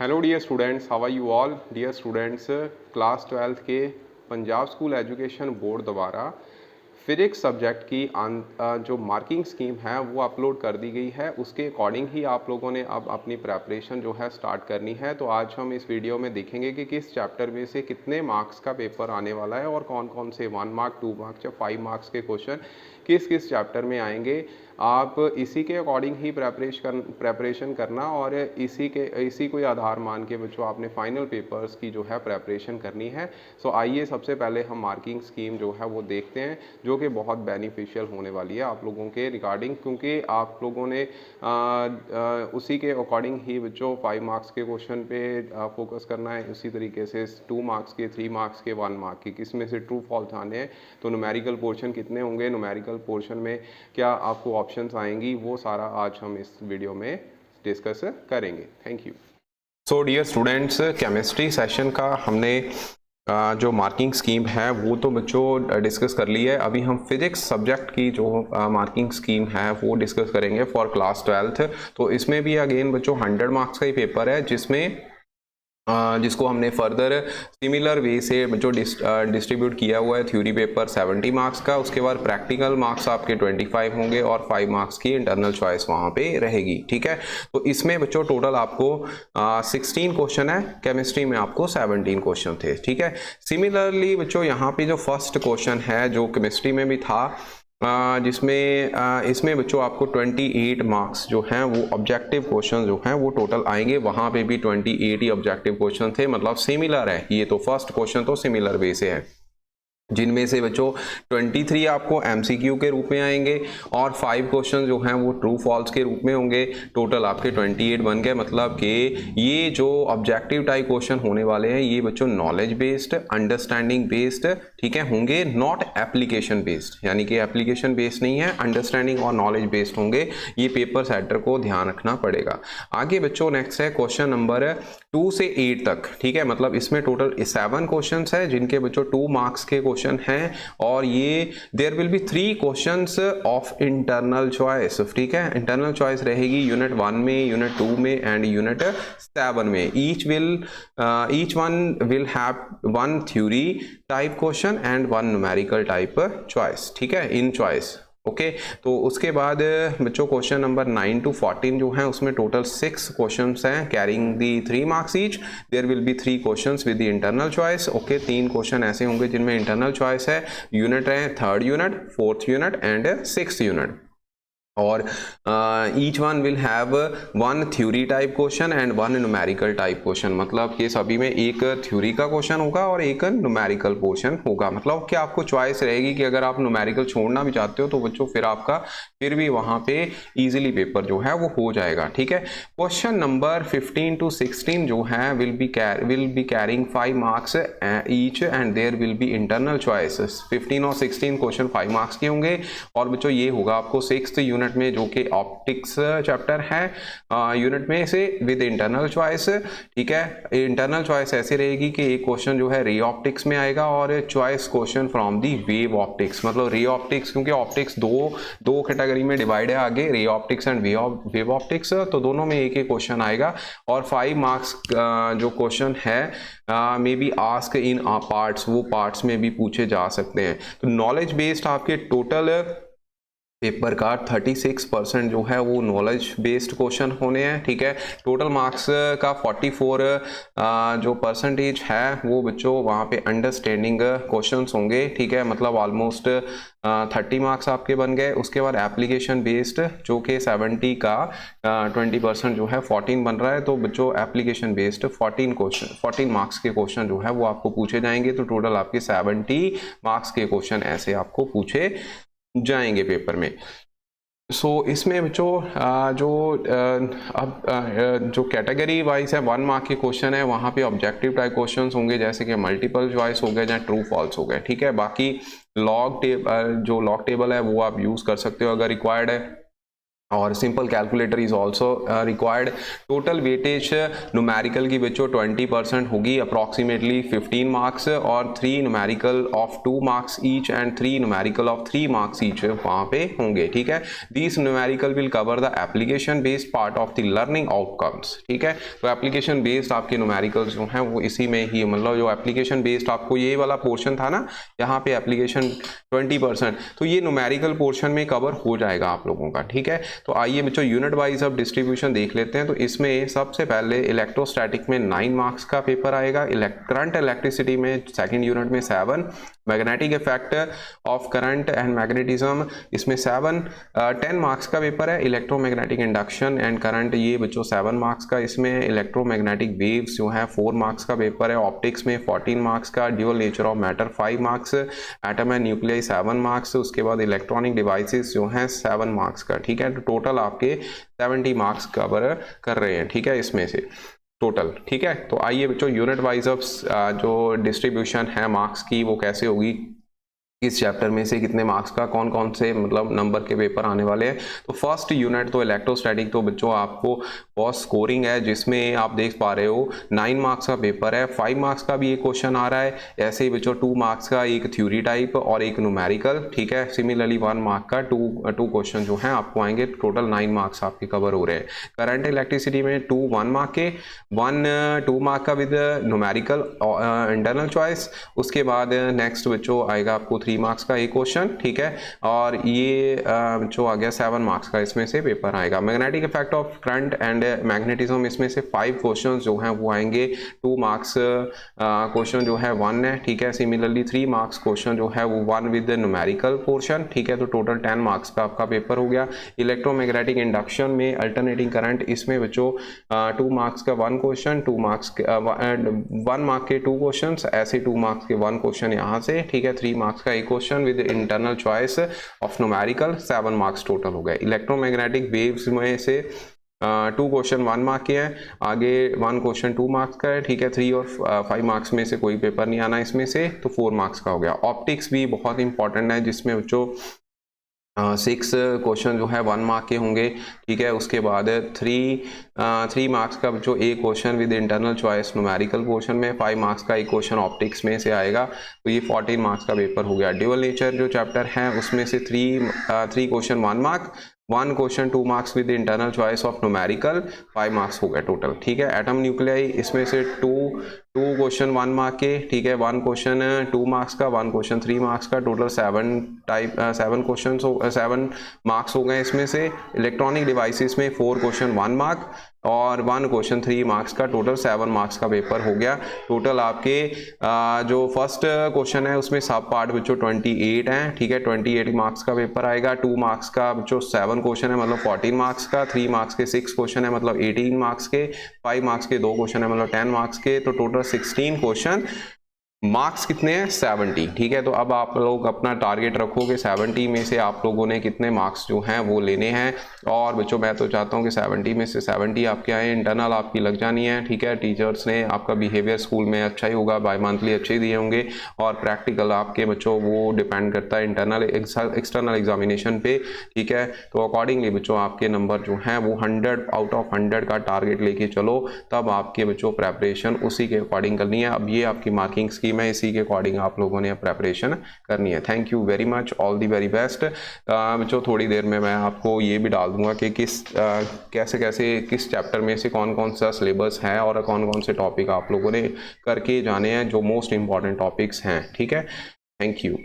Hello dear students, how are you all. Dear students, class 12th के Punjab school education board द्वारा physics subject की जो marking scheme है वो अपलोड कर दी गई है। उसके अकॉर्डिंग ही आप लोगों ने अब अपनी प्रेपरेशन जो है स्टार्ट करनी है। तो आज हम इस वीडियो में देखेंगे कि किस चैप्टर में से कितने मार्क्स का पेपर आने वाला है और कौन कौन से 1 मार्क, 2 मार्क्स या 5 मार्क्स के क्वेश्चन किस किस चैप्टर में आएंगे। आप इसी के अकॉर्डिंग ही प्रेपरेशन करना और इसी को आधार मान के बच्चों आपने फाइनल पेपर्स की जो है प्रेपरेशन करनी है। सो आइए सबसे पहले हम मार्किंग स्कीम जो है वो देखते हैं, जो कि बहुत बेनिफिशियल होने वाली है आप लोगों के रिगार्डिंग, क्योंकि आप लोगों ने उसी के अकॉर्डिंग ही बच्चों 5 मार्क्स के क्वेश्चन पे फोकस करना है। उसी तरीके से 2 मार्क्स के, 3 मार्क्स के, 1 मार्क के किस में से ट्रू फॉल्स आने हैं, तो न्यूमेरिकल पोर्शन कितने होंगे, न्यूमेरिकल पोर्शन में क्या आपको ऑप्शंस आएंगी, वो सारा आज हम इस वीडियो में डिस्कस करेंगे। Thank you. So dear students, chemistry session का हमने जो मार्किंग स्कीम है वो तो बच्चों डिस्कस कर ली है। अभी हम फिजिक्स सब्जेक्ट की जो मार्किंग स्कीम है वो डिस्कस करेंगे फॉर क्लास 12th। तो इसमें भी अगेन बच्चों 100 मार्क्स का ही पेपर है, जिसको हमने फर्दर सिमिलर वे से जो डिस्ट्रीब्यूट किया हुआ है। थ्योरी पेपर 70 मार्क्स का, उसके बाद प्रैक्टिकल मार्क्स आपके 25 होंगे और 5 मार्क्स की इंटरनल चॉइस वहाँ पे रहेगी। ठीक है, तो इसमें बच्चों टोटल आपको 16 क्वेश्चन है, केमिस्ट्री में आपको 17 क्वेश्चन थे। ठीक है, सिमिलरली बच्चों यहाँ पे जो फर्स्ट क्वेश्चन है जो केमिस्ट्री में भी था, जिसमें इसमें बच्चों आपको 28 मार्क्स जो हैं वो ऑब्जेक्टिव क्वेश्चन जो हैं वो टोटल आएंगे। वहाँ पे भी 28 ही ऑब्जेक्टिव क्वेश्चन थे, मतलब सिमिलर है। ये तो फर्स्ट क्वेश्चन तो सिमिलर वे से है, जिनमें से बच्चों 23 आपको एमसीक्यू के रूप में आएंगे और 5 क्वेश्चन जो हैं वो ट्रू फॉल्स के रूप में होंगे। टोटल आपके 28 बन गए। मतलब कि ये जो ऑब्जेक्टिव टाइप क्वेश्चन होने वाले हैं ये बच्चों नॉलेज बेस्ड, अंडरस्टैंडिंग बेस्ड, ठीक है, होंगे, नॉट एप्लीकेशन बेस्ड। यानी कि एप्लीकेशन बेस्ड नहीं है, अंडरस्टैंडिंग और नॉलेज बेस्ड होंगे। ये पेपर सेटर को ध्यान रखना पड़ेगा। आगे बच्चों नेक्स्ट है क्वेश्चन नंबर 2 से 8 तक। ठीक है, मतलब इसमें टोटल 7 क्वेश्चन है, जिनके बच्चों 2 मार्क्स के क्वेश्चन हैं और ये there will be 3 questions of internal choice. ठीक है, इंटरनल चॉइस रहेगी यूनिट 1 में, यूनिट 2 में एंड यूनिट 7 में। Each one will have 1 theory type question and 1 numerical type choice. ठीक है, इन चॉइस। ओके, तो उसके बाद बच्चों क्वेश्चन नंबर 9 to 14 जो है उसमें टोटल 6 क्वेश्चंस हैं carrying the 3 marks each. There will be 3 questions with the internal choice. Okay, 3 question ऐसे होंगे जिनमें इंटरनल चॉइस है। यूनिट है 3rd unit, 4th unit and 6th unit. और each one will have 1 theory type question and 1 numerical type question. मतलब कि सभी में एक थ्योरी का क्वेश्चन होगा और एक न्यूमेरिकल पोर्शन होगा। मतलब कि आपको चॉइस रहेगी कि अगर आप न्यूमेरिकल छोड़ना भी चाहते हो तो बच्चों फिर भी वहां पे इजीली पेपर जो है वो हो जाएगा। ठीक है, क्वेश्चन नंबर 15 to 16 जो है will be carrying 5 marks each and there will be internal choice. 15 और 16 क्वेश्चन 5 मार्क्स के होंगे और बच्चों ये होगा आपको 6th यूनिट में, जो कि ऑप्टिक्स चैप्टर है, यूनिट में से विद इंटरनल चॉइस। ठीक है, इंटरनल चॉइस ऐसे रहेगी कि एक क्वेश्चन जो है रे ऑप्टिक्स में आएगा और choice question from the wave optics. मतलब रे ऑप्टिक्स, क्योंकि ऑप्टिक्स दो कैटेगरी में डिवाइड है आगे, ray optics and wave optics, तो दोनों में एक एक क्वेश्चन आएगा और 5 मार्क्स जो क्वेश्चन है may be ask in parts, वो पार्ट्स में भी पूछे जा सकते हैं। तो नॉलेज बेस्ड आपके टोटल पेपर का 36% जो है वो नॉलेज बेस्ड क्वेश्चन होने हैं। ठीक है, टोटल मार्क्स का 44 जो परसेंटेज है वो बच्चों वहाँ पे अंडरस्टैंडिंग क्वेश्चंस होंगे। ठीक है, मतलब ऑलमोस्ट 30 मार्क्स आपके बन गए। उसके बाद एप्लीकेशन बेस्ड जो कि 70 का 20% जो है 14 बन रहा है। तो बच्चों एप्लीकेशन बेस्ड 14 मार्क्स के क्वेश्चन जो है वो आपको पूछे जाएंगे। तो टोटल आपके 70 मार्क्स के क्वेश्चन ऐसे आपको पूछे जाएंगे पेपर में। इसमें बच्चों जो कैटेगरी वाइज है 1 मार्क के क्वेश्चन है वहाँ पे ऑब्जेक्टिव टाइप क्वेश्चंस होंगे, जैसे कि मल्टीपल चॉइस हो गए या ट्रू फॉल्स हो गए। ठीक है, बाकी लॉग टेबल है वो आप यूज़ कर सकते हो अगर रिक्वायर्ड है। और simple calculator is also required. Total weightage numerical की बच्चों 20% होगी, अप्रॉक्सीमेटली 15 मार्क्स, और 3 numerical of 2 marks each and 3 numerical of 3 marks each वहाँ पे होंगे, ठीक है। This numerical will cover the application based part of the learning outcomes, ठीक है। तो एप्लीकेशन बेस्ड आपके न्यूमेरिकल्स जो हैं वो इसी में ही, मतलब जो एप्लीकेशन बेस्ड आपको ये वाला पोर्शन था ना, यहाँ पे एप्लीकेशन 20%, तो ये न्यूमेरिकल पोर्शन में कवर हो जाएगा आप लोगों का, ठीक है। तो आइए बच्चों यूनिट वाइज अब डिस्ट्रीब्यूशन देख लेते हैं। तो इसमें सबसे पहले इलेक्ट्रोस्टैटिक में 9 मार्क्स का पेपर आएगा, करंट इलेक्ट्रिसिटी में सेकंड यूनिट में 7, magnetic effect of current and magnetism इसमें 10 मार्क्स का पेपर है। इलेक्ट्रोमैग्नेटिक इंडक्शन एंड करंट ये बच्चों 7 मार्क्स का, इसमें इलेक्ट्रोमैग्नेटिक वेव्स जो है 4 मार्क्स का पेपर है। ऑप्टिक्स में 14 मार्क्स का, dual nature of matter 5 marks, atom and nuclei 7 marks, उसके बाद इलेक्ट्रॉनिक डिवाइसेस जो हैं 7 मार्क्स का, ठीक है। तो टोटल आपके 70 मार्क्स कवर कर रहे हैं, ठीक है, इसमें से टोटल, ठीक है। तो आइए बच्चों यूनिट वाइज अब जो डिस्ट्रीब्यूशन है मार्क्स की वो कैसे होगी, इस चैप्टर में से कितने मार्क्स का कौन कौन से मतलब नंबर के पेपर आने वाले हैं। तो फर्स्ट यूनिट तो इलेक्ट्रोस्टैटिक, तो बच्चों आपको बहुत स्कोरिंग है, जिसमें आप देख पा रहे हो 9 मार्क्स का पेपर है, 5 मार्क्स का भी एक क्वेश्चन आ रहा है, ऐसे ही बच्चों 2 मार्क्स का एक थ्योरी टाइप और एक न्यूमेरिकल, ठीक है। सिमिलरली 1 मार्क का टू क्वेश्चन जो है आपको आएंगे, टोटल 9 मार्क्स आपके कवर हो रहे हैं। करंट इलेक्ट्रिसिटी में 2 1 मार्क के, 1 2 मार्क का विद न्यूमेरिकल इंटरनल चॉइस, उसके बाद नेक्स्ट बच्चों आएगा आपको 3 मार्क्स का एक क्वेश्चन, ठीक है। और ये जो आ गया 7 मार्क्स का, इसमें से पेपर आएगा। Magnetic effect of current and magnetism, इसमें से 5 क्वेश्चन जो हैं वो आएंगे, 2 मार्क्स क्वेश्चन जो है 1 है, ठीक है। सिमिलरली 3 मार्क्स क्वेश्चन जो है वो 1 विद न्यूमेरिकल पोर्शन, ठीक है। तो टोटल 10 मार्क्स का आपका पेपर हो गया। इलेक्ट्रोमैग्नेटिक इंडक्शन में अल्टरनेटिंग करंट, इसमें बच्चों 2 मार्क्स का 1 क्वेश्चन, 2 मार्क्स 1 मार्क के 2 क्वेश्चन, ऐसे 2 मार्क्स के 1 क्वेश्चन यहाँ से, ठीक है। 3 मार्क्स का एक question with internal choice of numerical, 7 marks total हो गए। इलेक्ट्रोमैग्नेटिक वेव्स में से 2 क्वेश्चन 1 मार्क के हैं, आगे 1 क्वेश्चन 2 मार्क्स का है, ठीक है। 3 और 5 मार्क्स में से कोई पेपर नहीं आना इसमें से, तो 4 मार्क्स का हो गया। ऑप्टिक्स भी बहुत इंपॉर्टेंट है, जिसमें बच्चों 6 क्वेश्चन जो है 1 मार्क के होंगे, ठीक है। उसके बाद 3 मार्क्स का जो एक question with internal choice numerical portion में, 5 मार्क्स का एक क्वेश्चन ऑप्टिक्स में से आएगा, तो ये 14 मार्क्स का पेपर हो गया। ड्यूअल नेचर जो चैप्टर है उसमें से 3 question 1 mark, 1 question 2 marks with internal choice of numerical, 5 marks हो गए टोटल, ठीक है। एटम न्यूक्लियाई, इसमें से 2 क्वेश्चन 1 मार्क के, ठीक है। 1 क्वेश्चन 2 मार्क्स का, 1 क्वेश्चन 3 मार्क्स का, टोटल 7 क्वेश्चन 7 मार्क्स हो गए इसमें से। इलेक्ट्रॉनिक डिवाइसेस में 4 क्वेश्चन 1 मार्क और 1 क्वेश्चन 3 मार्क्स का, टोटल 7 मार्क्स का पेपर हो गया। टोटल आपके जो फर्स्ट क्वेश्चन है उसमें सब पार्ट बच्चों 28 हैं, ठीक है। 28 मार्क्स का पेपर आएगा। 2 मार्क्स का बच्चों 7 क्वेश्चन है, मतलब 14 मार्क्स का। 3 मार्क्स के 6 क्वेश्चन है, मतलब 18 मार्क्स के। 5 मार्क्स के 2 क्वेश्चन है, मतलब 10 मार्क्स के। तो टोटल 16 क्वेश्चन, मार्क्स कितने हैं 70, ठीक है। तो अब आप लोग अपना टारगेट रखोगे 70 में से आप लोगों ने कितने मार्क्स जो हैं वो लेने हैं। और बच्चों मैं तो चाहता हूं कि 70 में से 70 आपके आए, इंटरनल आपकी लग जानी है, ठीक है। टीचर्स ने आपका बिहेवियर स्कूल में अच्छा ही होगा, बाय मंथली अच्छे दिए होंगे, और प्रैक्टिकल आपके बच्चों वो डिपेंड करता है इंटरनल एक्सटर्नल एग्जामिनेशन पे, ठीक है। तो अकॉर्डिंगली बच्चों आपके नंबर जो हैं वो 100 आउट ऑफ 100 का टारगेट लेके चलो, तब आपके बच्चों प्रेपरेशन उसी के अकॉर्डिंग करनी है। अब ये आपकी मार्किंग स्कीम है, इसी के अकॉर्डिंग आप लोगों ने प्रेपरेशन करनी है। Thank you very much, all the very best. बच्चों थोड़ी देर में मैं आपको ये भी डाल दूंगा कि किस चैप्टर में से कौन कौन सा सिलेबस है और कौन कौन से टॉपिक आप लोगों ने करके जाने हैं, जो मोस्ट इंपॉर्टेंट टॉपिक्स हैं, ठीक है। Thank you.